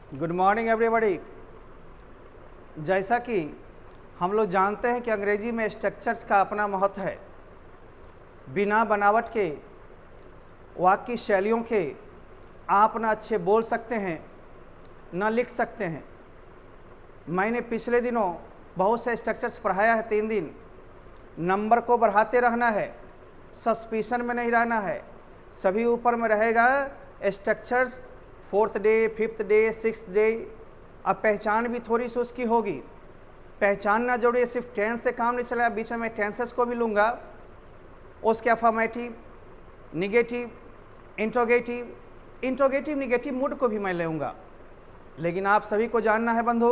Good morning everybody. जैसा कि हम लोग जानते हैं कि अंग्रेजी में स्ट्रक्चर्स का अपना महत्व है। बिना बनावट के वाक्य शैलियों के आप ना अच्छे बोल सकते हैं ना लिख सकते हैं। मैंने पिछले दिनों बहुत से स्ट्रक्चर्स पढ़ाया है। 3 दिन नंबर को बढ़ाते रहना है, सस्पिशन में नहीं रहना है, सभी ऊपर में रहेगा। Structures 4th day, 5th day, 6th day. अब पहचान भी थोड़ी सी उसकी होगी। पहचानना जरूरी है, सिर्फ टेंस से काम नहीं चलेगा, बीच में मैं टेंसेस को भी लूँगा। उसके affirmative, negative, interrogative negative mood को भी मैं लूँगा। लेकिन आप सभी को जानना है बंधु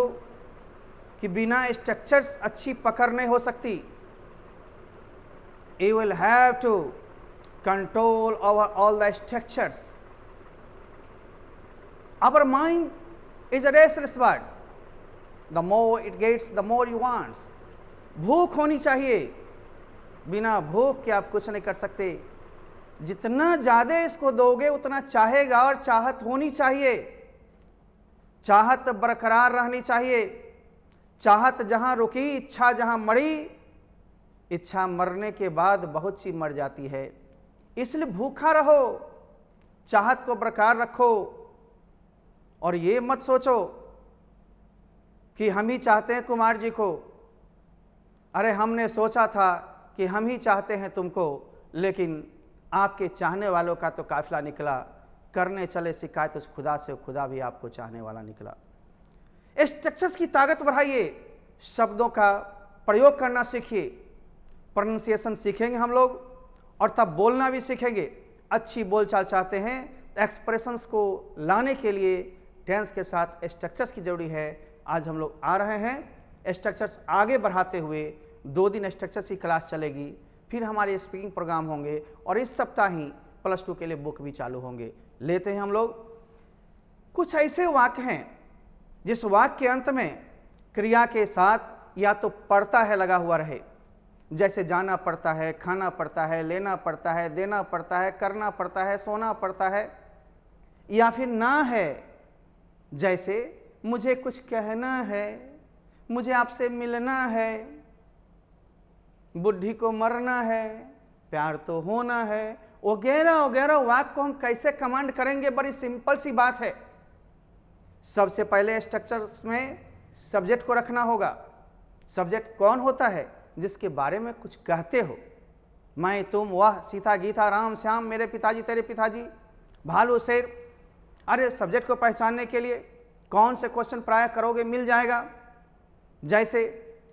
कि बिना स्ट्रक्चर्स अच्छी पकड़ नहीं हो सकती। You will have to control over all the structures. Our mind is a restless bird. The more it gets, the more it wants. भूख होनी चाहिए। बिना भूख के आप कुछ नहीं कर सकते। जितना ज़्यादा इसको दोगे उतना चाहेगा, और चाहत होनी चाहिए। चाहत बरकरार रहनी चाहिए। चाहत जहाँ रुकी, इच्छा जहाँ मरी। इच्छा मरने के बाद बहुत सी मर जाती है। इसलिए भूखा रहो, चाहत को बरकरार रखो, और ये मत सोचो कि हम ही चाहते हैं कुमार जी को। अरे हमने सोचा था कि हम ही चाहते हैं तुमको, लेकिन आपके चाहने वालों का तो काफिला निकला। करने चले शिकायत उस खुदा से, खुदा भी आपको चाहने वाला निकला। स्ट्रक्चर्स की ताकत बढ़ाइए, शब्दों का प्रयोग करना सीखिए। प्रोनाउंसिएशन सीखेंगे हम लोग, और तब बोलना भी सीखेंगे। अच्छी बोलचाल चाहते हैं, एक्सप्रेशंस को लाने के लिए टेंस के साथ स्ट्रक्चर्स की जरूरी है। आज हम लोग आ रहे हैं स्ट्रक्चर्स आगे बढ़ाते हुए। 2 दिन स्ट्रक्चर्स की क्लास चलेगी, फिर हमारे स्पीकिंग प्रोग्राम होंगे, और इस सप्ताह ही +2 के लिए बुक भी चालू होंगे। लेते हैं हम लोग। कुछ ऐसे वाक्य हैं जिस वाक्य के अंत में क्रिया के साथ या तो पड़ता है लगा हुआ रहे, जैसे जाना पड़ता है, खाना पड़ता है, लेना पड़ता है, देना पड़ता है, करना पड़ता है, सोना पड़ता है, या फिर ना है, जैसे मुझे कुछ कहना है, मुझे आपसे मिलना है, बुढ़ी को मरना है, प्यार तो होना है, वगैरह वगैरह। वाक्य को हम कैसे कमांड करेंगे? बड़ी सिंपल सी बात है। सबसे पहले स्ट्रक्चर्स में सब्जेक्ट को रखना होगा। सब्जेक्ट कौन होता है? जिसके बारे में कुछ कहते हो। मैं, तुम, वह, सीता, गीता, राम, श्याम, मेरे पिताजी, तेरे पिताजी, भालू, शेर। अरे सब्जेक्ट को पहचानने के लिए कौन से क्वेश्चन प्राय करोगे? मिल जाएगा। जैसे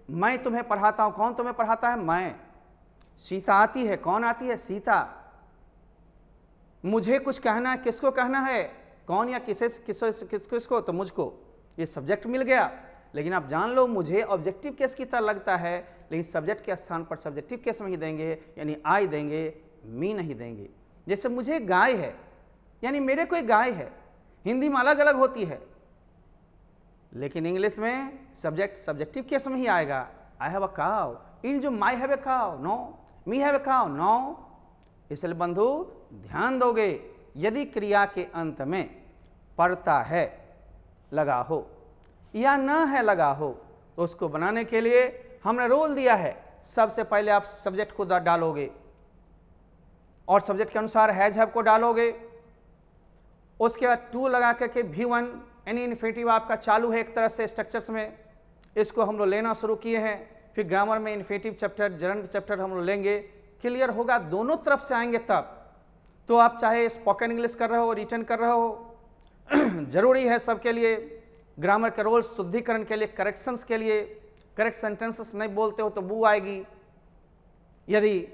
मैं तुम्हें पढ़ाता हूं, कौन तुम्हें पढ़ाता है? मैं। सीता आती है, कौन आती है? सीता। मुझे कुछ कहना है, किसको कहना है? कौन या किसको? तो मुझको। ये सब्जेक्ट मिल गया। लेकिन आप जान लो, मुझे ऑब्जेक्टिव केस की तरह लगता है, लेकिन सब्जेक्ट के स्थान पर सब्जेक्टिव केस में ही देंगे, यानी आई देंगे, मी नहीं देंगे। जैसे मुझे गाय है, यानी मेरे कोई गाय है। हिंदी में अलग अलग होती है, लेकिन इंग्लिश में सब्जेक्ट सब्जेक्टिव केस में ही आएगा। आई हैव अ काउ, इन जो my have a cow, no, me have a cow, no. इसलिए बंधु ध्यान दोगे, यदि क्रिया के अंत में पड़ता है लगा हो या ना है लगा हो, तो उसको बनाने के लिए हमने रूल दिया है। सबसे पहले आप सब्जेक्ट को डालोगे, और सब्जेक्ट के अनुसार हैज हैव को डालोगे। उसके बाद टू लगा करके V1 यानी इन्फिनेटिव आपका चालू है एक तरह से स्ट्रक्चर्स में। इसको हम लोग लेना शुरू किए हैं। फिर ग्रामर में इन्फिनेटिव चैप्टर, जरंड चैप्टर हम लोग लेंगे। क्लियर होगा, दोनों तरफ से आएंगे तब। तो आप चाहे स्पोकन इंग्लिश कर रहे हो, रिटर्न कर रहे हो, जरूरी है सबके लिए। ग्रामर के रोल शुद्धिकरण के लिए, करेक्शंस के लिए। करेक्ट सेंटेंसेस नहीं बोलते हो तो बू आएगी। यदि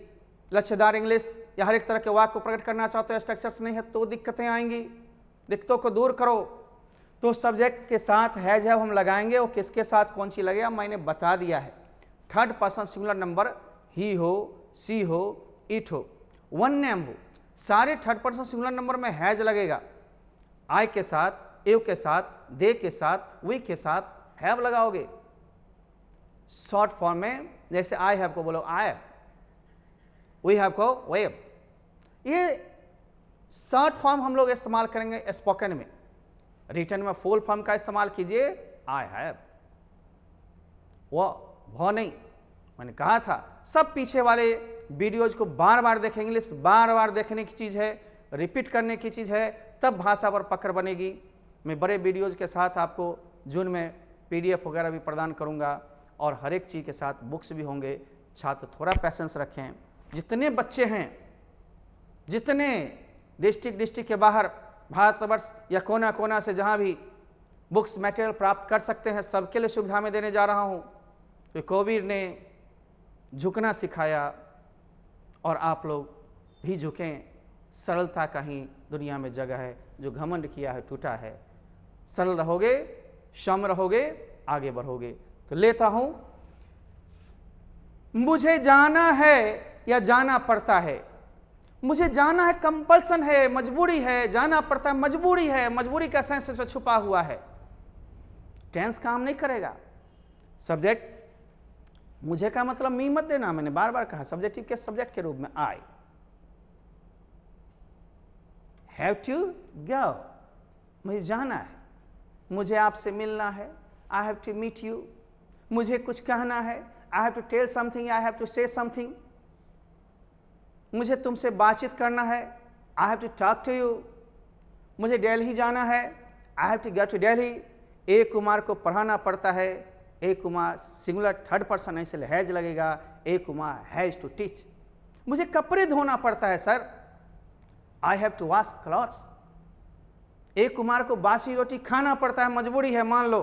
लक्ष्यदार इंग्लिश या हर एक तरह के वाक्य को प्रकट करना चाहते हो, स्ट्रक्चर्स नहीं है, तो दिक्कतें आएंगी। दिक्कतों को दूर करो। तो सब्जेक्ट के साथ हैज हैव हम लगाएंगे, और किसके साथ कौन सी लगेगा मैंने बता दिया है। 3rd पर्सन सिंगुलर नंबर ही हो, सी हो, इट हो, वन नेम हो, सारे 3rd पर्सन सिंगुलर नंबर में हैज लगेगा। आई के साथ, एव के साथ, दे के साथ, वी के साथ हैव लगाओगे। शॉर्ट फॉर्म में जैसे आई हैव को बोलो आई हैव, वी हैव को वे हैव। ये शॉर्ट फॉर्म हम लोग इस्तेमाल करेंगे स्पोकन में। रिटर्न में फुल फॉर्म का इस्तेमाल कीजिए, आई हैव, वो नहीं। मैंने कहा था सब पीछे वाले वीडियोज को बार बार देखें, इंग्लिश बार बार देखने की चीज़ है, रिपीट करने की चीज़ है, तब भाषा पर पकड़ बनेगी। मैं बड़े वीडियोज के साथ आपको जून में PDF वगैरह भी प्रदान करूंगा और हर एक चीज़ के साथ बुक्स भी होंगे। छात्र थोड़ा पैसेंस रखें। जितने बच्चे हैं, जितने डिस्ट्रिक्ट के बाहर भारतवर्ष या कोना कोना से जहाँ भी बुक्स मटेरियल प्राप्त कर सकते हैं, सबके लिए सुविधा में देने जा रहा हूँ। तो कोविड ने झुकना सिखाया और आप लोग भी झुकें। सरलता का ही दुनिया में जगह है, जो घमंड किया है टूटा है। सरल रहोगे, क्षम रहोगे, आगे बढ़ोगे। तो लेता हूं, मुझे जाना है या जाना पड़ता है। मुझे जाना है कंपल्सन है, मजबूरी है, जाना पड़ता है मजबूरी है। मजबूरी का सेंस इसमें छुपा हुआ है, टेंस काम नहीं करेगा। सब्जेक्ट मुझे का मतलब मी मत देना, मैंने बार बार कहा सब्जेक्टिव के सब्जेक्ट के रूप में आई हैव टू गो, मुझे जाना है, मुझे आपसे मिलना है, I have to meet you. मुझे कुछ कहना है, I have to tell something, I have to say something. मुझे तुमसे बातचीत करना है, I have to talk to you. मुझे दिल्ली जाना है, I have to go to Delhi. A Kumar को पढ़ाना पड़ता है, A Kumar singular third person ऐसे हैज लगेगा, A Kumar has to teach. मुझे कपड़े धोना पड़ता है sir, I have to wash clothes. A Kumar को बासी रोटी खाना पड़ता है, मजबूरी है, मान लो।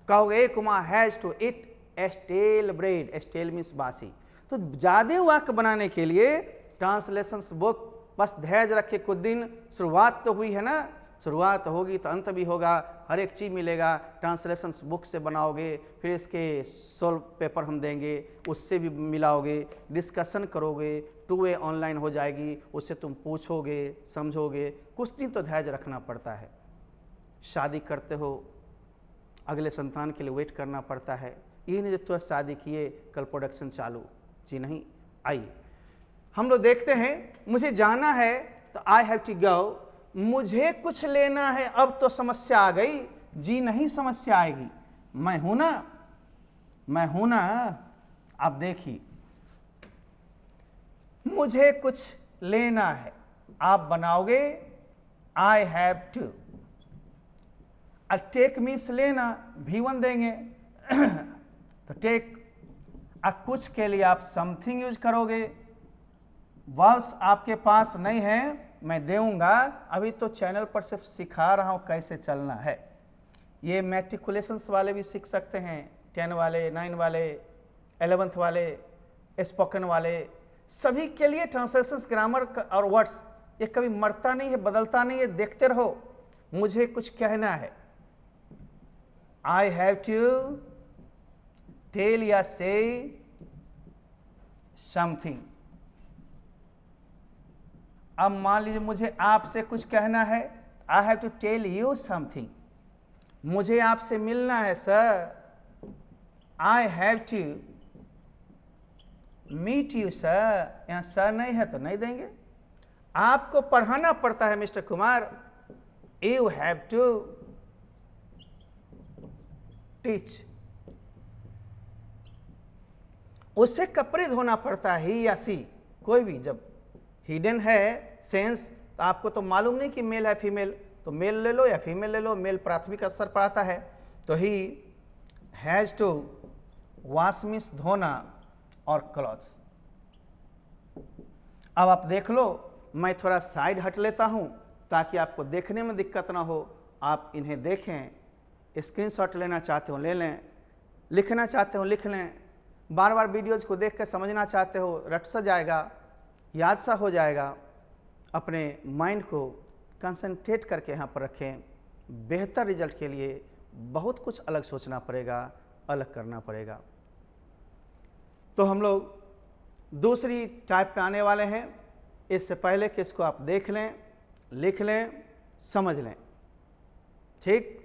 कहोगे A Kumar has to eat stale bread, stale means बासी। तो ज्यादा वाक्य बनाने के लिए ट्रांसलेशंस बुक बस धैर्य रखे। कुछ दिन शुरुआत तो हुई है ना, शुरुआत होगी तो अंत भी होगा, हर एक चीज़ मिलेगा। ट्रांसलेशंस बुक से बनाओगे, फिर इसके सोल्व पेपर हम देंगे, उससे भी मिलाओगे, डिस्कशन करोगे, 2 वे ऑनलाइन हो जाएगी, उससे तुम पूछोगे, समझोगे। कुछ दिन तो धैर्य रखना पड़ता है। शादी करते हो, अगले संतान के लिए वेट करना पड़ता है। ये नहीं जो तुरंत शादी किए कल प्रोडक्शन चालू, जी नहीं। आइए हम लोग देखते हैं, मुझे जाना है तो आई हैव टू गो। मुझे कुछ लेना है, अब तो समस्या आ गई, जी नहीं समस्या आएगी। मैं हूं ना, मैं हूं ना। आप देखिए, मुझे कुछ लेना है, आप बनाओगे I have to. Take means लेना, V1 देंगे तो टेक। कुछ के लिए आप समथिंग यूज करोगे। वर्ब्स आपके पास नहीं है, मैं देऊंगा। अभी तो चैनल पर सिर्फ सिखा रहा हूं कैसे चलना है। ये मैट्रिकुलेशंस वाले भी सीख सकते हैं, 10 वाले, 9 वाले, 11th वाले, स्पोकन वाले, सभी के लिए ट्रांसलेशंस, ग्रामर और वर्ड्स ये कभी मरता नहीं है, बदलता नहीं है। देखते रहो। मुझे कुछ कहना है, आई हैव टू टेल या से समथिंग। अब मान लीजिए मुझे आपसे कुछ कहना है, I have to tell you something. मुझे आपसे मिलना है sir, I have to meet you sir. यहाँ सर नहीं है तो नहीं देंगे। आपको पढ़ाना पड़ता है mister Kumar, you have to teach. उससे कपड़े धोना पड़ता है, ही या सी, कोई भी। जब हिडन है सेंस तो आपको तो मालूम नहीं कि मेल है फीमेल, तो मेल ले लो या फीमेल ले लो। मेल प्राथमिक स्तर पर आता है, तो he has to wash means धोना और क्लॉथ्स। अब आप देख लो, मैं थोड़ा साइड हट लेता हूं ताकि आपको देखने में दिक्कत ना हो। आप इन्हें देखें, स्क्रीनशॉट लेना चाहते हो ले लें, लिखना चाहते हो लिख लें। बार बार वीडियोज को देख कर समझना चाहते हो, रट सा जाएगा, याद सा हो जाएगा। अपने माइंड को कंसंट्रेट करके यहाँ पर रखें। बेहतर रिजल्ट के लिए बहुत कुछ अलग सोचना पड़ेगा, अलग करना पड़ेगा। तो हम लोग दूसरी टाइप पे आने वाले हैं। इससे पहले कि इसको आप देख लें, लिख लें, समझ लें, ठीक।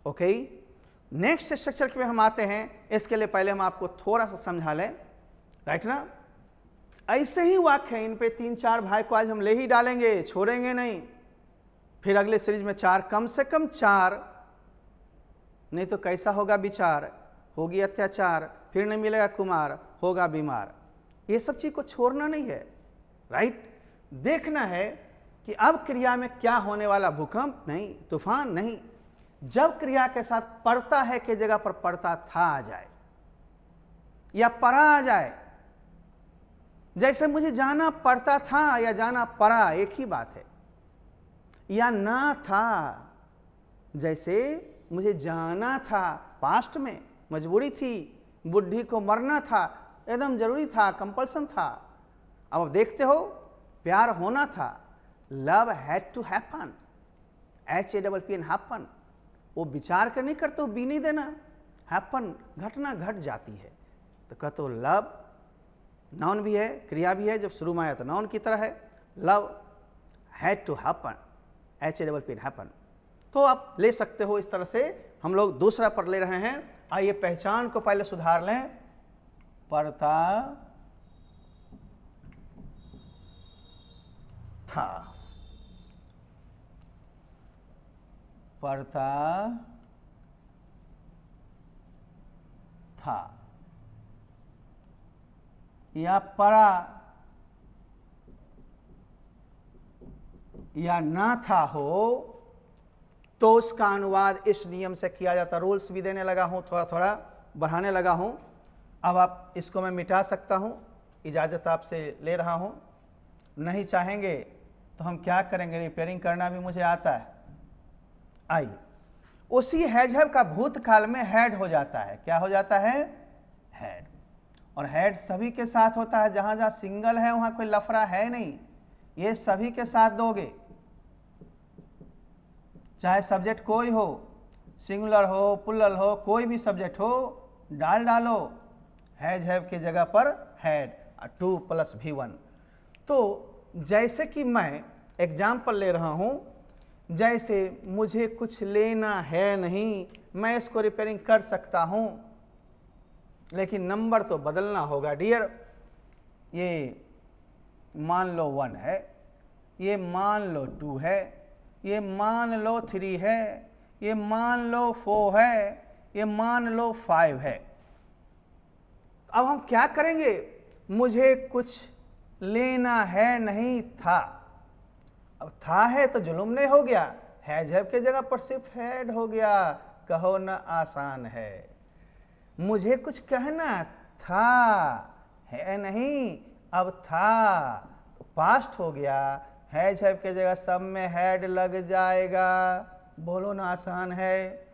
ओके, नेक्स्ट स्ट्रक्चर पे हम आते हैं। इसके लिए पहले हम आपको थोड़ा सा समझा लें, राइट ना। ऐसे ही वाक्य इन पे 3-4 भाई को आज हम ले ही डालेंगे, छोड़ेंगे नहीं। फिर अगले सीरीज में 4, कम से कम 4, नहीं तो कैसा होगा विचार, होगी अत्याचार, फिर नहीं मिलेगा कुमार, होगा बीमार। ये सब चीज को छोड़ना नहीं है, राइट। देखना है कि अब क्रिया में क्या होने वाला, भूकंप नहीं, तूफान नहीं, जब क्रिया के साथ पड़ता है के जगह पर पड़ता था आ जाए या पड़ा आ जाए। जैसे मुझे जाना पड़ता था या जाना पड़ा एक ही बात है, या ना था, जैसे मुझे जाना था पास्ट में, मजबूरी थी, बुढ़ी को मरना था, एकदम जरूरी था, कंपल्सन था। अब देखते हो प्यार होना था, love had to happen, HAPPN happen. वो विचार कर नहीं करते हो, बी नहीं देना, हैपन, घटना घट जाती है। तो कहते हो लव नाउन भी है, क्रिया भी है, जब शुरू में आया तो नाउन की तरह है, love had to happen, HAPPN happen. तो आप ले सकते हो इस तरह से। हम लोग दूसरा पर ले रहे हैं। आइए पहचान को पहले सुधार लें। पड़ता था, पड़ता था या पड़ा या ना था हो तो उसका अनुवाद इस नियम से किया जाता। रूल्स भी देने लगा हूं, थोड़ा थोड़ा बढ़ाने लगा हूं। अब आप इसको मैं मिटा सकता हूं, इजाज़त आपसे ले रहा हूं। नहीं चाहेंगे तो हम क्या करेंगे, रिपेयरिंग करना भी मुझे आता है। आइए, उसी हैजहब का भूतकाल में हैड हो जाता है। क्या हो जाता है? हैड। और हैड सभी के साथ होता है। जहां जहां सिंगल है वहां कोई लफड़ा है नहीं, ये सभी के साथ दोगे, चाहे सब्जेक्ट कोई हो, सिंगुलर हो, प्लुरल हो, कोई भी सब्जेक्ट हो, डालो हैव की जगह पर हैड, 2 + V1। तो जैसे कि मैं एग्जाम्पल ले रहा हूं, जैसे मुझे कुछ लेना है नहीं, मैं इसको रिपेयरिंग कर सकता हूं, लेकिन नंबर तो बदलना होगा डियर। ये मान लो 1 है, ये मान लो 2 है, ये मान लो 3 है, ये मान लो 4 है, ये मान लो 5 है। अब हम क्या करेंगे? मुझे कुछ लेना है नहीं था। अब था है तो जुलुम नहीं हो गया, हैजहब के जगह पर सिर्फ हैड हो गया। कहो ना आसान है। मुझे कुछ कहना था, है नहीं, अब था, पास्ट हो गया, हैजहब के जगह सब में हैड लग जाएगा। बोलो ना आसान है।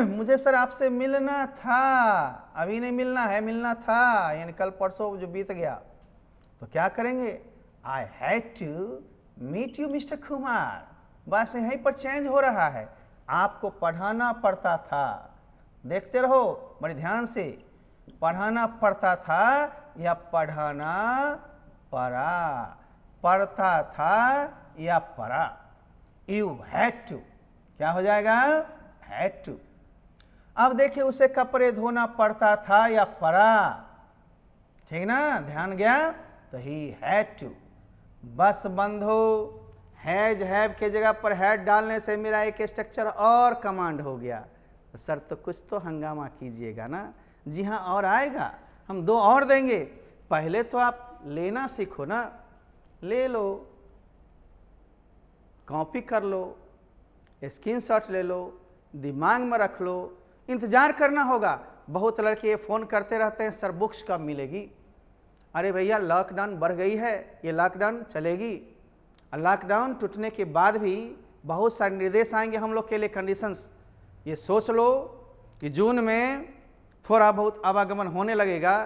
मुझे सर आपसे मिलना था, अभी नहीं मिलना है, मिलना था, यानी कल परसों जो बीत गया। तो क्या करेंगे? I had to meet you mister Kumar. बस यहीं पर चेंज हो रहा है। आपको पढ़ाना पड़ता था। देखते रहो बड़ी ध्यान से। पढ़ाना पड़ता था या पढ़ाना पड़ा, पढ़ता था या पढ़ा। यू हैड टू, क्या हो जाएगा? Had to. अब देखिए उसे कपड़े धोना पड़ता था या पड़ा, ठीक ना, ध्यान गया। तो ही हैड टू। बस बंधो, हैज हैव के जगह पर हैड डालने से मेरा एक स्ट्रक्चर और कमांड हो गया। तो सर तो कुछ तो हंगामा कीजिएगा ना। जी हाँ, और आएगा, हम 2 और देंगे। पहले तो आप लेना सीखो ना, ले लो, कॉपी कर लो, स्क्रीनशॉट ले लो, दिमाग में रख लो। इंतजार करना होगा। बहुत लड़के ये फ़ोन करते रहते हैं, सर बुक्स कब मिलेगी? अरे भैया लॉकडाउन बढ़ गई है, ये लॉकडाउन चलेगी। लॉकडाउन टूटने के बाद भी बहुत सारे निर्देश आएंगे हम लोग के लिए, कंडीशंस। ये सोच लो कि जून में थोड़ा बहुत आवागमन होने लगेगा,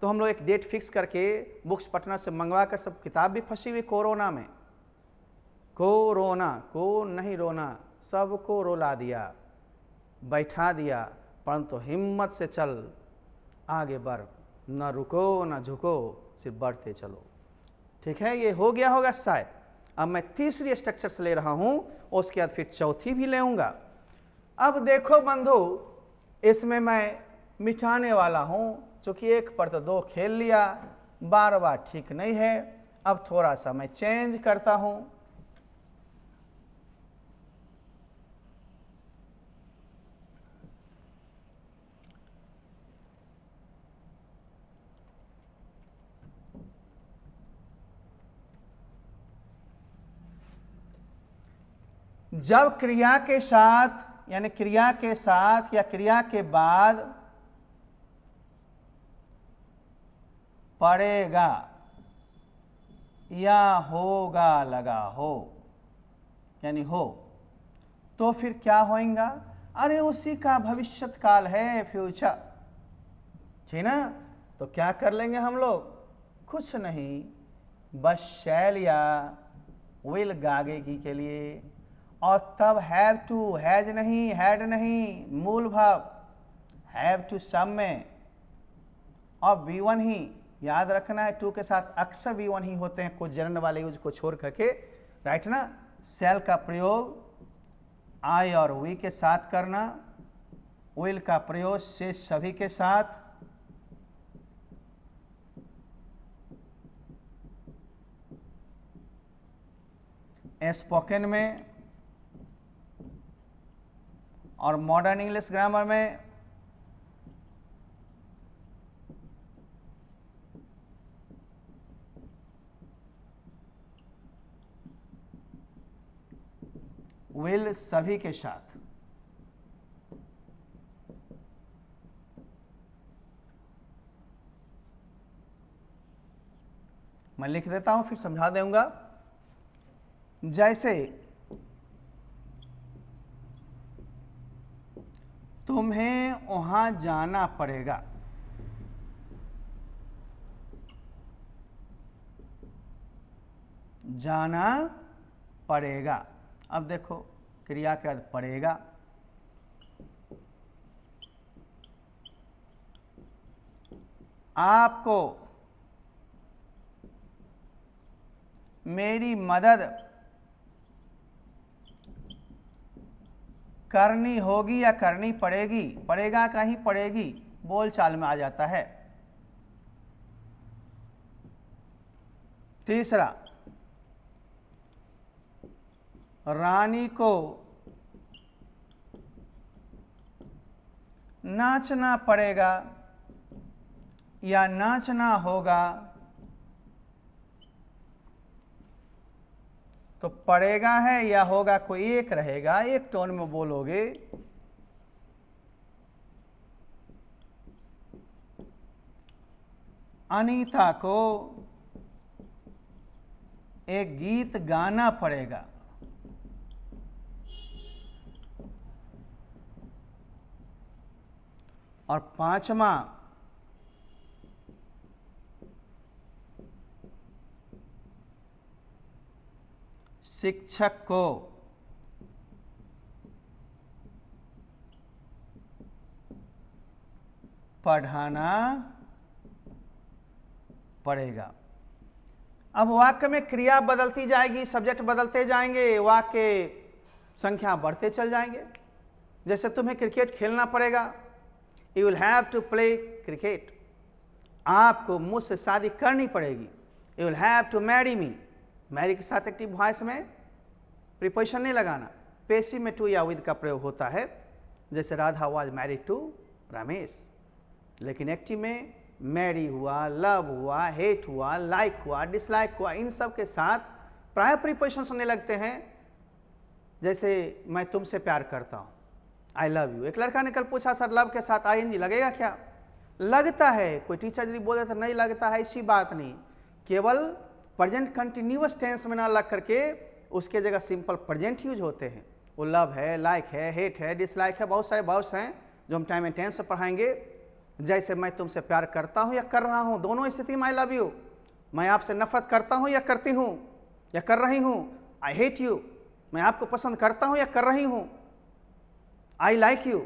तो हम लोग एक डेट फिक्स करके बुक्स पटना से मंगवा कर, सब किताब भी फंसी हुई कोरोना में। कोरोना को नहीं रोना, सबको रोला दिया, बैठा दिया, परंतु हिम्मत से चल, आगे बढ़, न रुको न झुको, सिर्फ बढ़ते चलो। ठीक है, ये हो गया होगा शायद। अब मैं तीसरी स्ट्रक्चर से ले रहा हूं, उसके बाद फिर चौथी भी लेऊंगा। अब देखो बंधु, इसमें मैं मिटाने वाला हूं, चूंकि 1 पर तो 2 खेल लिया, बार बार ठीक नहीं है। अब थोड़ा सा मैं चेंज करता हूं। जब क्रिया के साथ यानी क्रिया के साथ या क्रिया के बाद पड़ेगा या होगा लगा हो यानी हो, तो फिर क्या होएगा? अरे उसी का भविष्यत काल है, फ्यूचर, ठीक ना। तो क्या कर लेंगे हम लोग? कुछ नहीं, बस शैल या विल गागेगी के लिए, और तब हैव टू, हैज नहीं, हैड नहीं, मूल भाव हैव टू सब में, और V1 ही याद रखना है। टू के साथ अक्सर V1 ही होते हैं, कुछ जनरल वाले यूज को छोड़ करके, राइट ना। शैल का प्रयोग आई और वी के साथ करना, विल का प्रयोग से सभी के साथ, स्पोकन में और मॉडर्न इंग्लिश ग्रामर में विल सभी के साथ। मैं लिख देता हूं, फिर समझा दूंगा। जैसे तुम्हें वहां जाना पड़ेगा, जाना पड़ेगा। अब देखो क्रिया के बाद पड़ेगा, आपको मेरी मदद करनी होगी या करनी पड़ेगी, पड़ेगा का ही पड़ेगी बोल चाल में आ जाता है। तीसरा, रानी को नाचना पड़ेगा या नाचना होगा, तो पड़ेगा है या होगा कोई एक रहेगा, एक टोन में बोलोगे। अनीता को एक गीत गाना पड़ेगा, और पांचवा, शिक्षक को पढ़ाना पड़ेगा। अब वाक्य में क्रिया बदलती जाएगी, सब्जेक्ट बदलते जाएंगे, वाक्य संख्या बढ़ते चल जाएंगे। जैसे तुम्हें क्रिकेट खेलना पड़ेगा, you will have to play cricket. आपको मुझसे शादी करनी पड़ेगी, you will have to marry me. Marry के साथ एक्टिव वॉइस में प्रीपोजिशन नहीं लगाना, पेसिव में टू या विद का प्रयोग होता है। जैसे Radha was married to Ramesh, लेकिन एक्टिव में मैरी हुआ, लव हुआ, हेट हुआ, लाइक हुआ, डिसलाइक हुआ, इन सब के साथ प्राय प्रीपोजिशन होने लगते हैं। जैसे मैं तुमसे प्यार करता हूँ, आई लव यू। एक लड़का ने कल पूछा, सर लव के साथ ING लगेगा क्या? लगता है, कोई टीचर यदि बोले तो नहीं लगता है, ऐसी बात नहीं। केवल प्रेजेंट कंटिन्यूअस टेंस में ना लग करके उसके जगह सिंपल प्रेजेंट यूज होते हैं। वो लव है, लाइक है, हेट है, डिसलाइक है, बहुत सारे वर्ब्स हैं जो हम टाइम एंड टेंस से पढ़ाएंगे। जैसे मैं तुमसे प्यार करता हूँ या कर रहा हूँ, दोनों स्थिति में आई लव यू। मैं आपसे नफरत करता हूँ या करती हूँ या कर रही हूँ, आई हेट यू। मैं आपको पसंद करता हूँ या कर रही हूँ, आई लाइक यू।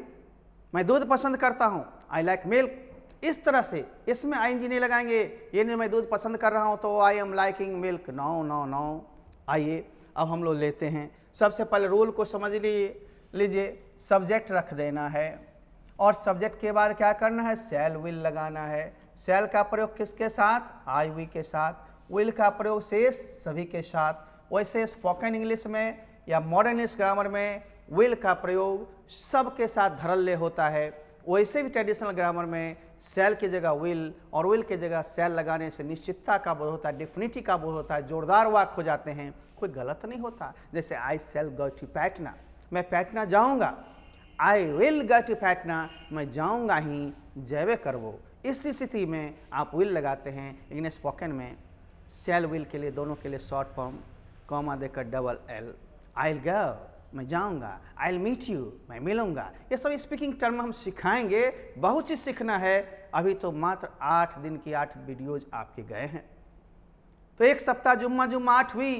मैं दूध पसंद करता हूँ, आई लाइक मिल्क। इस तरह से इसमें ING नहीं लगाएंगे। ये नहीं मैं दूध पसंद कर रहा हूँ तो I am liking milk, no no no. आइए अब हम लोग लेते हैं। सबसे पहले रूल को समझ लीजिए। सब्जेक्ट रख देना है और सब्जेक्ट के बाद क्या करना है? शैल विल लगाना है। शैल का प्रयोग किसके साथ? आई वी के साथ। विल का प्रयोग शेष सभी के साथ। वैसे स्पोकन इंग्लिश में या मॉडर्न इंग्लिश ग्रामर में विल का प्रयोग सबके साथ धरल्य होता है। वैसे भी ट्रेडिशनल ग्रामर में शैल की जगह विल और विल की जगह शैल लगाने से निश्चितता का बोध होता है, डेफिनिटी का बोध होता है, जोरदार वाक्य हो जाते हैं, कोई गलत नहीं होता। जैसे आई शैल गो टू पैटना, मैं पैटना जाऊंगा। आई विल गो टू पैटना, मैं जाऊंगा ही, जैवे करवो। इस स्थिति में आप विल लगाते हैं, लेकिन स्पोकन में शैल विल के लिए दोनों के लिए शॉर्ट फॉर्म कॉमा देकर double L. I will go, मैं जाऊंगा। आई विल मीट यू, मैं मिलूंगा। ये सब स्पीकिंग टर्म हम सिखाएंगे, बहुत चीज़ सीखना है। अभी तो मात्र 8 दिन की 8 वीडियोज आपके गए हैं, तो एक सप्ताह जुम्मा 8 हुई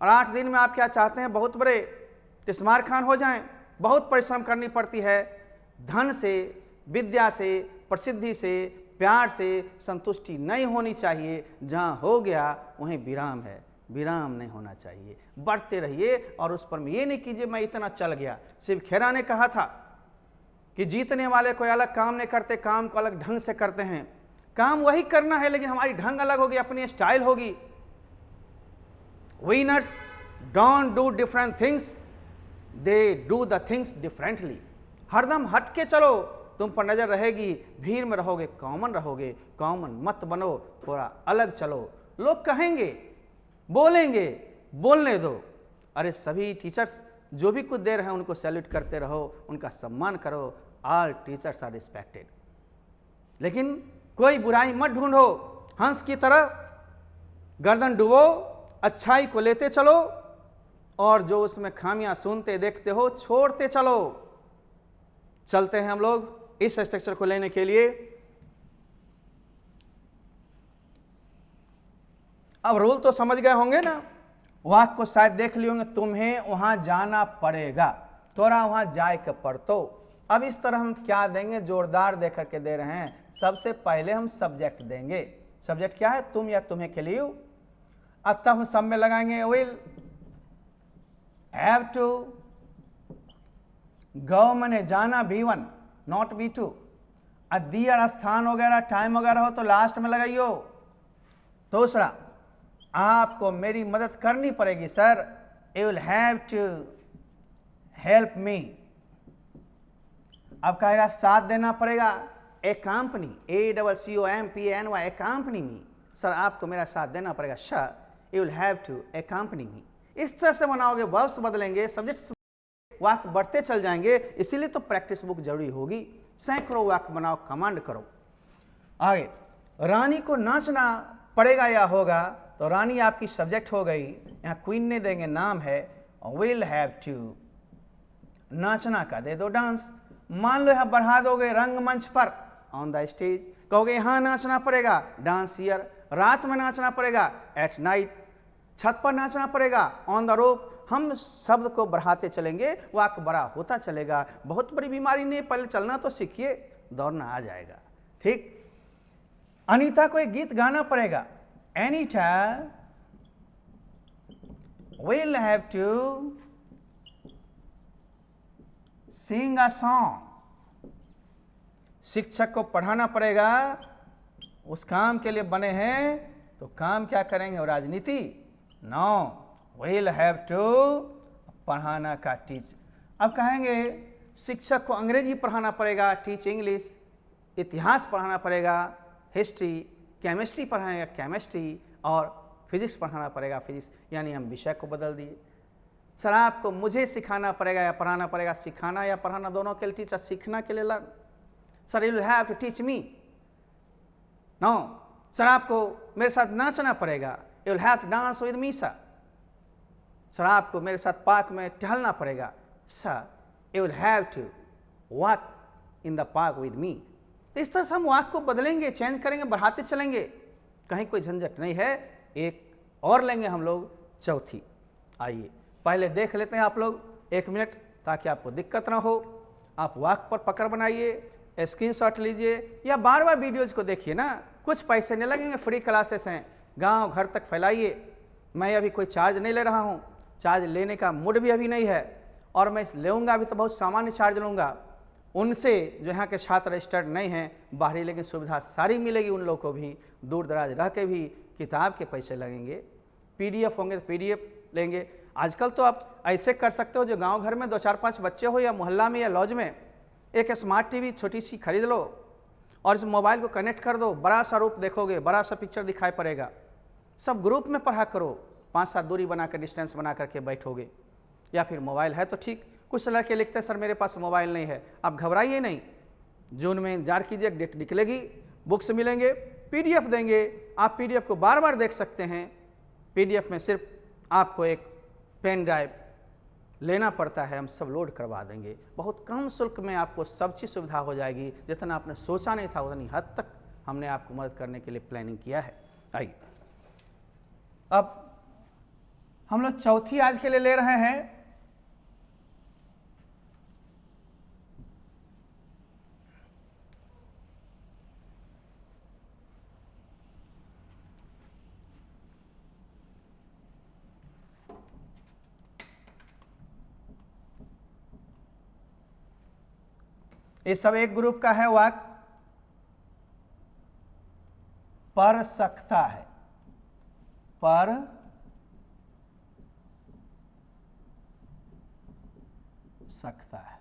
और 8 दिन में आप क्या चाहते हैं? बहुत बड़े तिस्मार खान हो जाएं। बहुत परिश्रम करनी पड़ती है। धन से, विद्या से, प्रसिद्धि से, प्यार से संतुष्टि नहीं होनी चाहिए। जहाँ हो गया वहीं विराम है, विराम नहीं होना चाहिए। बढ़ते रहिए और उस पर में ये नहीं कीजिए मैं इतना चल गया। शिव खेरा ने कहा था कि जीतने वाले कोई अलग काम नहीं करते, काम को अलग ढंग से करते हैं। काम वही करना है, लेकिन हमारी ढंग अलग होगी, अपनी स्टाइल होगी। Winners don't do different things, they do the things differently. हरदम हट के चलो, तुम पर नजर रहेगी, भीड़ में रहोगे, कॉमन रहोगे। कॉमन मत बनो, थोड़ा अलग चलो। लोग कहेंगे, बोलेंगे, बोलने दो। अरे सभी टीचर्स जो भी कुछ दे रहे हैं उनको सैल्यूट करते रहो, उनका सम्मान करो। All teachers are respected. लेकिन कोई बुराई मत ढूंढो, हंस की तरह गर्दन डुबो, अच्छाई को लेते चलो और जो उसमें खामियां सुनते देखते हो छोड़ते चलो। चलते हैं हम लोग इस स्ट्रक्चर को लेने के लिए। अब रूल तो समझ गए होंगे ना, वाक्य को शायद देख लिए होंगे। तुम्हें वहां जाना पड़ेगा, थोड़ा वहां जाए के पढ़तो। अब इस तरह हम क्या देंगे? जोरदार दे करके दे रहे हैं। सबसे पहले हम सब्जेक्ट देंगे। सब्जेक्ट क्या है? तुम या तुम्हें के लिए। अतः हम सब में लगाएंगे विल। हैव टू, गो मने जाना V1 नॉट V2। दियर स्थान वगैरह टाइम वगैरह हो तो लास्ट में लगाइयो। दूसरा, आपको मेरी मदद करनी पड़ेगी sir. You will have to help me. अब कहेगा साथ देना पड़ेगा। Accompany, ACCOMPANY, accompany me. Sir आपको मेरा साथ देना पड़ेगा। Sir you will have to accompany me. इस तरह से बनाओगे, वर्ब्स बदलेंगे, सब्जेक्ट वाक्य बढ़ते चल जाएंगे। इसीलिए तो प्रैक्टिस बुक जरूरी होगी। सैकड़ों वाक्य बनाओ, कमांड करो। आगे, रानी को नाचना पड़ेगा या होगा, तो रानी आपकी सब्जेक्ट हो गई। यहाँ क्वीन ने देंगे, नाम है। विल हैव टू, नाचना का दे दो डांस। मान लो यहाँ बढ़ा दोगे रंगमंच पर, ऑन द स्टेज। कहोगे यहाँ नाचना पड़ेगा, डांस हियर। रात में नाचना पड़ेगा, एट नाइट। छत पर नाचना पड़ेगा, ऑन द रूफ। हम शब्द को बढ़ाते चलेंगे, वाक्य बड़ा होता चलेगा। बहुत बड़ी बीमारी नहीं, पहले चलना तो सीखिए, दौड़ना आ जाएगा। ठीक। अनीता को एक गीत गाना पड़ेगा। Anita will have to sing a song। शिक्षक को पढ़ाना पड़ेगा, उस काम के लिए बने हैं, तो काम क्या करेंगे? राजनीति? नो, will have to पढ़ाना का टीच। अब कहेंगे शिक्षक को अंग्रेजी पढ़ाना पड़ेगा, टीच इंग्लिश। इतिहास पढ़ाना पड़ेगा, हिस्ट्री। केमिस्ट्री पढ़ाएगा, केमिस्ट्री। और फिजिक्स पढ़ाना पड़ेगा, फिजिक्स। यानी हम विषय को बदल दिए। सर आपको मुझे सिखाना पड़ेगा या पढ़ाना पड़ेगा? सिखाना या पढ़ाना दोनों के लिए टीचर। सीखना के लिए learn. Sir you will have to teach me. No, sir आपको मेरे साथ नाचना पड़ेगा। You will have to dance with me sir. Sir आपको मेरे साथ पार्क में टहलना पड़ेगा। Sir you will have to walk in the park with me. इस तरह से हम वाक्य को बदलेंगे, चेंज करेंगे, बढ़ाते चलेंगे, कहीं कोई झंझट नहीं है। एक और लेंगे हम लोग, चौथी। आइए पहले देख लेते हैं आप लोग 1 मिनट, ताकि आपको दिक्कत ना हो। आप वाक्य पर पकड़ बनाइए, स्क्रीनशॉट लीजिए या बार बार वीडियोज को देखिए ना। कुछ पैसे नहीं लगेंगे, फ्री क्लासेस हैं, गांव घर तक फैलाइए। मैं अभी कोई चार्ज नहीं ले रहा हूँ, चार्ज लेने का मूड भी अभी नहीं है, और मैं लूँगा भी तो बहुत सामान्य चार्ज लूँगा। उनसे जो यहाँ के छात्र रजिस्टर्ड नहीं हैं बाहरी, लेकिन सुविधा सारी मिलेगी उन लोगों को भी। दूर दराज रह के भी किताब के पैसे लगेंगे, PDF होंगे तो PDF लेंगे। आजकल तो आप ऐसे कर सकते हो, जो गांव घर में 2-4-5 बच्चे हो या मोहल्ला में या लॉज में, एक स्मार्ट टीवी छोटी सी खरीद लो और इस मोबाइल को कनेक्ट कर दो, बड़ा सा रूप देखोगे, बड़ा सा पिक्चर दिखाई पड़ेगा। सब ग्रुप में पढ़ा करो, 5-7 दूरी बना कर, डिस्टेंस बना करके बैठोगे। या फिर मोबाइल है तो ठीक, कुछ लड़के लिखते हैं सर मेरे पास मोबाइल नहीं है, आप घबराइए नहीं, जून में इंतजार कीजिए, डेट निकलेगी, बुक्स मिलेंगे, PDF देंगे, आप PDF को बार बार देख सकते हैं। PDF में सिर्फ आपको एक पेन ड्राइव लेना पड़ता है, हम सब लोड करवा देंगे, बहुत कम शुल्क में आपको सब चीज़ सुविधा हो जाएगी। जितना आपने सोचा नहीं था उतनी हद तक हमने आपको मदद करने के लिए प्लानिंग किया है। आइए अब हम लोग चौथी आज के लिए ले रहे हैं, ये सब एक ग्रुप का है। वाक्य पढ़ सकता है, पढ़ सकता है।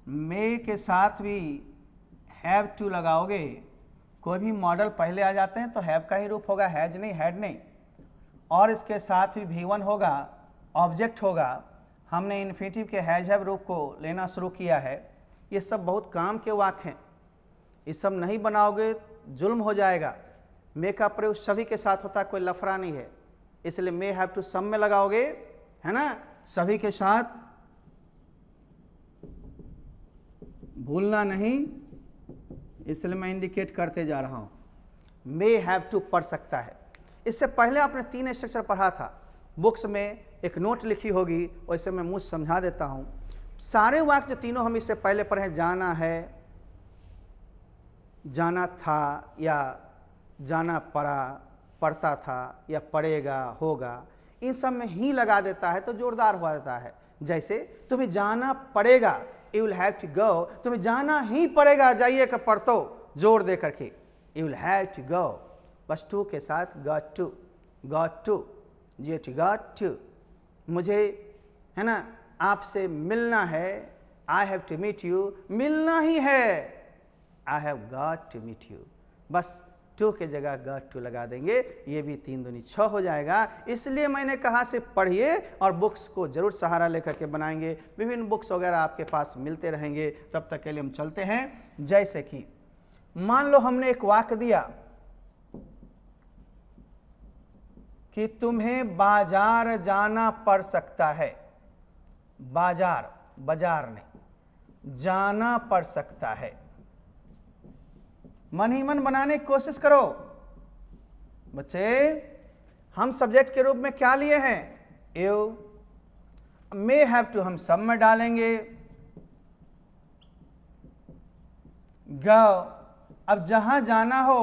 मे के साथ भी हैव टू लगाओगे, कोई भी मॉडल पहले आ जाते हैं तो हैव का ही रूप होगा, हैज नहीं, हैड नहीं। और इसके साथ भी V1 होगा, ऑब्जेक्ट होगा। हमने इन्फिनिटिव के हैज हैव रूप को लेना शुरू किया है। ये सब बहुत काम के वाक्य हैं, ये सब नहीं बनाओगे जुल्म हो जाएगा। मे का प्रयोग सभी के साथ होता है, कोई लफड़ा नहीं है, इसलिए मे हैव टू सब में लगाओगे, है ना, सभी के साथ, भूलना नहीं, इसलिए मैं इंडिकेट करते जा रहा हूं। मे हैव टू पढ़ सकता है। इससे पहले आपने 3 स्ट्रक्चर पढ़ा था, बुक्स में एक नोट लिखी होगी, वैसे मैं मुझ समझा देता हूं। सारे वाक्य जो तीनों हम इससे पहले पढ़े, जाना है, जाना था, या जाना पड़ा, पढ़ता था, या पढ़ेगा, होगा, इन सब में ही लगा देता है तो जोरदार हो जाता है। जैसे तुम्हें जाना पड़ेगा, you will have to go, तुम्हें जाना ही पड़ेगा, जाइए का पढ़तो, जोर दे करके, you will have to go, बस टू के साथ got to, got to, got to, मुझे, है ना, आपसे मिलना है, I have to meet you, मिलना ही है, I have got to meet you, बस टू के जगह गॉट टू लगा देंगे, ये भी 3 दूनी 6 हो जाएगा। इसलिए मैंने कहा से पढ़िए और बुक्स को जरूर सहारा लेकर के बनाएंगे। विभिन्न बुक्स वगैरह आपके पास मिलते रहेंगे, तब तक के लिए हम चलते हैं। जैसे कि मान लो हमने एक वाक्य दिया कि तुम्हें बाजार जाना पड़ सकता है, बाजार, बाजार नहीं, जाना पड़ सकता है। मन ही मन बनाने की कोशिश करो बच्चे। हम सब्जेक्ट के रूप में क्या लिए हैं, यू, मे हैव टू हम सब में डालेंगे, गो, अब जहां जाना हो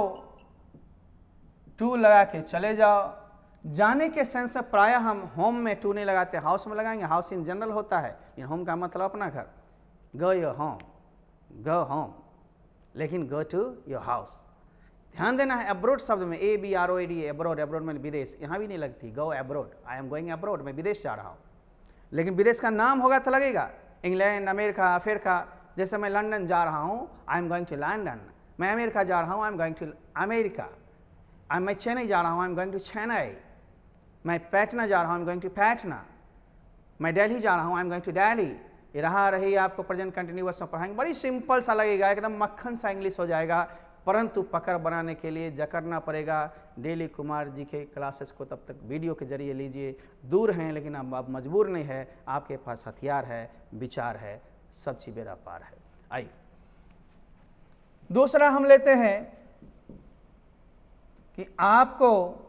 टू लगा के चले जाओ। जाने के सेंस में प्राय हम होम में टू नहीं लगाते, हाउस में लगाएंगे, हाउस इन जनरल होता है, इन होम का मतलब अपना घर, go your home, go home, लेकिन गो टू योर हाउस। ध्यान देना है, अब्रोड शब्द में ABROAD, अब्रोड, अब्रोड में विदेश, यहाँ भी नहीं लगती, go abroad, I am going abroad, मैं विदेश जा रहा हूँ। लेकिन विदेश का नाम होगा तो लगेगा, इंग्लैंड, अमेरिका, अफ्रीका। जैसे मैं लंदन जा रहा हूँ, I am going to London, मैं अमेरिका जा रहा हूँ, I am going to America, मैं चेन्नई जा रहा हूँ, I am going to Chennai, मैं पटना जा रहा हूँ, I am going to Patna, मैं दिल्ली जा रहा हूँ, I am going to Delhi. ये रहा रही आपको प्रेजेंट कंटिन्यूअस में पढ़ाएंगे, बड़ी सिंपल सा लगेगा, एकदम मक्खन सा इंग्लिश हो जाएगा, परंतु पकड़ बनाने के लिए जकरना पड़ेगा। डेली कुमार जी के क्लासेस को तब तक वीडियो के जरिए लीजिए। दूर हैं लेकिन अब मजबूर नहीं है, आपके पास हथियार है, विचार है, सब चीज़ बेरा पार है। आइए दूसरा हम लेते हैं कि आपको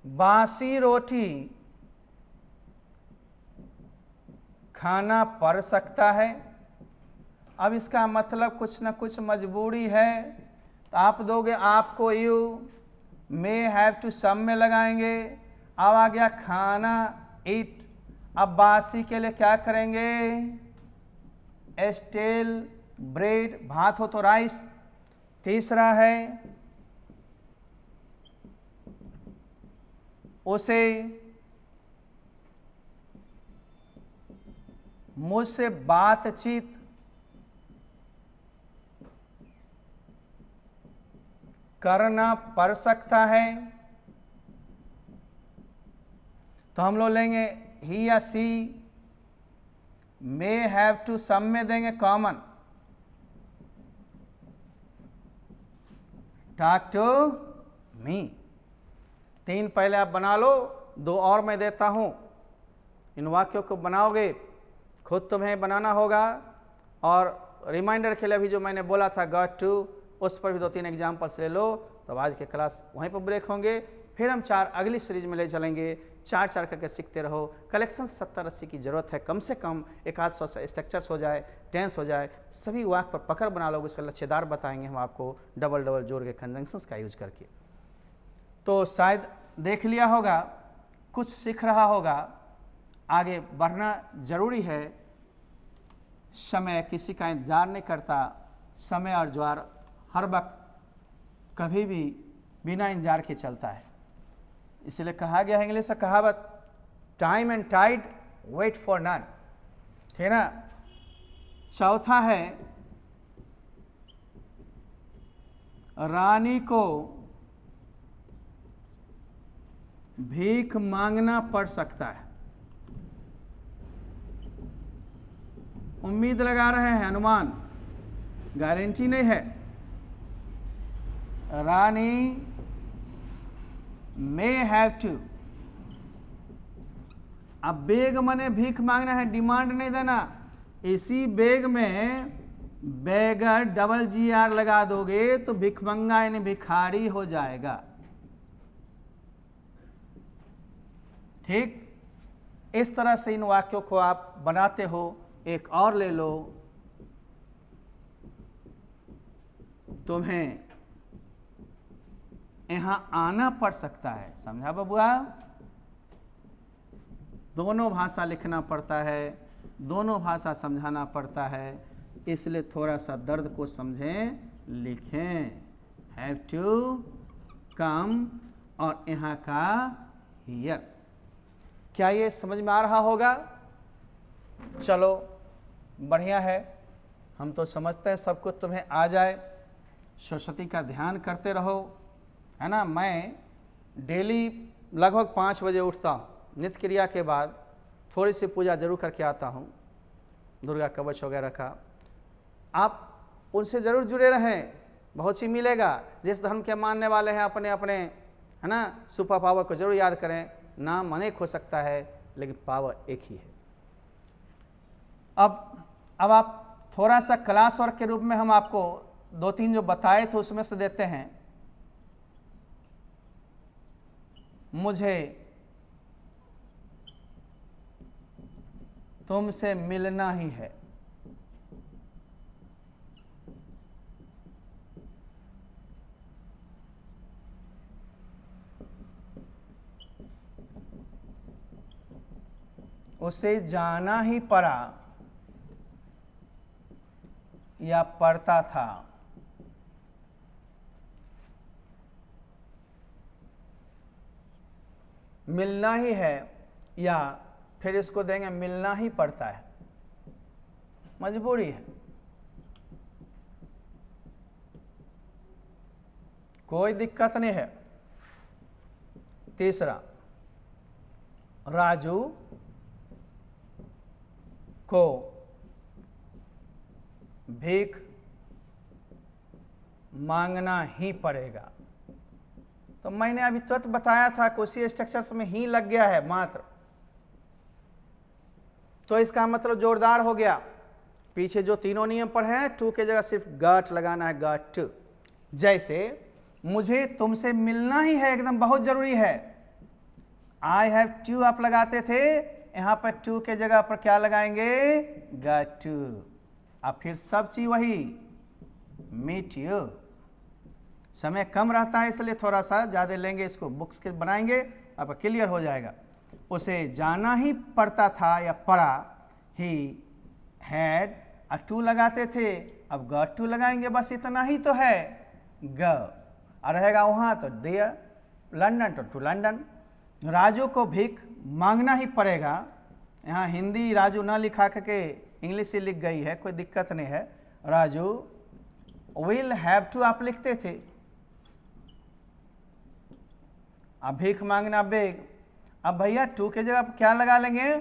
बासी रोटी खाना पड़ सकता है। अब इसका मतलब कुछ न कुछ मजबूरी है, तो आप दोगे आपको you, may have to some में लगाएंगे। अब आ गया खाना ईट, अब बासी के लिए क्या करेंगे, स्टेल ब्रेड, भात हो तो राइस। तीसरा है उसे मुझसे बातचीत करना पड़ सकता है, तो हम लोग लेंगे ही या सी, मे हैव टू सम में देंगे कॉमन, टॉक टू मी। 3 पहले आप बना लो, 2 और मैं देता हूं। इन वाक्यों को बनाओगे, खुद तुम्हें बनाना होगा, और रिमाइंडर के लिए भी जो मैंने बोला था गॉट टू, उस पर भी 2-3 एग्जाम्पल्स ले लो। तो आज के क्लास वहीं पर ब्रेक होंगे, फिर हम 4 अगली सीरीज में ले चलेंगे। 4 करके सीखते रहो। कलेक्शन 70-80 की जरूरत है, कम से कम 100 स्ट्रक्चर्स हो जाए, टेंस हो जाए, सभी वाक्य पर पकड़ बना लोगे, उसका लच्छेदार बताएंगे हम आपको डबल जोड़ के कंजंक्शंस का यूज करके। तो शायद देख लिया होगा, कुछ सीख रहा होगा। आगे बढ़ना जरूरी है। समय किसी का इंतजार नहीं करता, समय और ज्वार हर वक्त कभी भी बिना इंतजार के चलता है। इसलिए कहा गया है इंग्लिश में कहावत, time and tide wait for none, ठीक ना। चौथा है रानी को भीख मांगना पड़ सकता है। उम्मीद लगा रहे हैं, अनुमान, गारंटी नहीं है। रानी मे हैव टू, अब बेग मने भीख मांगना है, डिमांड नहीं देना। इसी बेग में बेगर डबल GR लगा दोगे तो भिखमंगा यानी भिखारी हो जाएगा। ठीक, इस तरह से इन वाक्यों को आप बनाते हो। एक और ले लो, तुम्हें यहां आना पड़ सकता है, समझा बबुआ। दोनों भाषा लिखना पड़ता है, दोनों भाषा समझाना पड़ता है, इसलिए थोड़ा सा दर्द को समझें, लिखें। हैव टू कम और यहाँ का हियर। क्या ये समझ में आ रहा होगा? चलो बढ़िया है, हम तो समझते हैं सब कुछ तुम्हें आ जाए। सरस्वती का ध्यान करते रहो, है ना। मैं डेली लगभग 5 बजे उठता हूँ, नित्य क्रिया के बाद थोड़ी सी पूजा जरूर करके आता हूँ, दुर्गा कवच वगैरह का। आप उनसे ज़रूर जुड़े रहें, बहुत सी मिलेगा। जिस धर्म के मानने वाले हैं अपने अपने, है ना, सुपर पावर को जरूर याद करें। नाम अनेक हो सकता है लेकिन पावर एक ही है। अब आप थोड़ा सा क्लास वर्क के रूप में हम आपको 2-3 जो बताए थे उसमें से देते हैं। मुझे तुमसे मिलना ही है। उसे जाना ही पड़ा या पड़ता था। मिलना ही है, या फिर इसको देंगे मिलना ही पड़ता है, मजबूरी है, कोई दिक्कत नहीं है। तीसरा, राजू को भीख मांगना ही पड़ेगा। तो मैंने अभी तुरंत बताया था कि उसी स्ट्रक्चर्स में ही लग गया है मात्र, तो इसका मतलब जोरदार हो गया। पीछे जो तीनों नियम पर हैं, टू के जगह सिर्फ गट लगाना है, गट। जैसे मुझे तुमसे मिलना ही है, एकदम बहुत जरूरी है। आई हैव टू आप लगाते थे, यहां पर टू के जगह पर क्या लगाएंगे, गट टू। अब फिर सब चीज वही, मीट यू। समय कम रहता है इसलिए थोड़ा सा ज़्यादा लेंगे, इसको बुक्स के बनाएंगे, आपका क्लियर हो जाएगा। उसे जाना ही पड़ता था या पड़ा, ही हैड अ टू लगाते थे, अब गॉट टू लगाएंगे, बस इतना ही तो है। ग रहेगा वहाँ तो देयर, लंदन तो टू लंदन। राजू को भीख मांगना ही पड़ेगा, यहाँ हिंदी राजू ना लिखा करके इंग्लिश ही लिख गई है, कोई दिक्कत नहीं है। राजू विल हैव टू आप लिखते थे, अब भीख मांगना बेग, अब भैया टू के जगह क्या लगा लेंगे,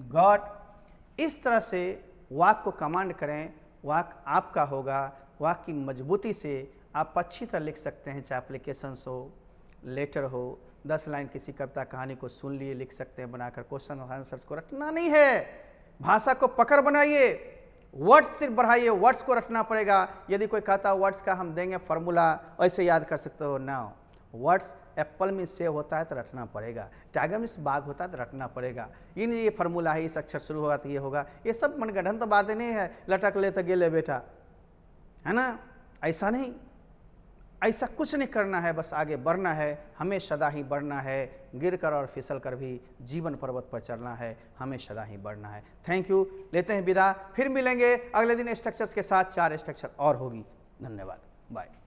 गॉट। इस तरह से वाक्य को कमांड करें, वाक्य आपका होगा। वाक्य की मजबूती से आप अच्छी तरह लिख सकते हैं, चाहे एप्लीकेशन हो, लेटर हो, 10 लाइन किसी कविता कहानी को सुन लिए लिख सकते हैं बनाकर। क्वेश्चन और आंसर्स को रटना नहीं है, भाषा को पकड़ बनाइए, वर्ड्स सिर्फ बढ़ाइए, वर्ड्स को रटना पड़ेगा। यदि कोई कहता है वर्ड्स का हम देंगे फॉर्मूला, ऐसे याद कर सकते हो ना, वर्ड्स एप्पल में सेव होता है तो रटना पड़ेगा, टाइगर में बाघ होता है तो रटना पड़ेगा। ये फार्मूला है, इस अक्षर शुरू होगा तो ये होगा, ये सब मनगढ़ंत बातें नहीं है, लटक ले तो गेले बेटा, है ना, ऐसा नहीं, ऐसा कुछ नहीं करना है, बस आगे बढ़ना है, हमें सदा ही बढ़ना है, गिर कर और फिसल कर भी जीवन पर्वत पर चढ़ना है, हमें सदा ही बढ़ना है। थैंक यू, लेते हैं विदा, फिर मिलेंगे अगले दिन स्ट्रक्चर्स के साथ, 4 स्ट्रक्चर और होगी। धन्यवाद, बाय।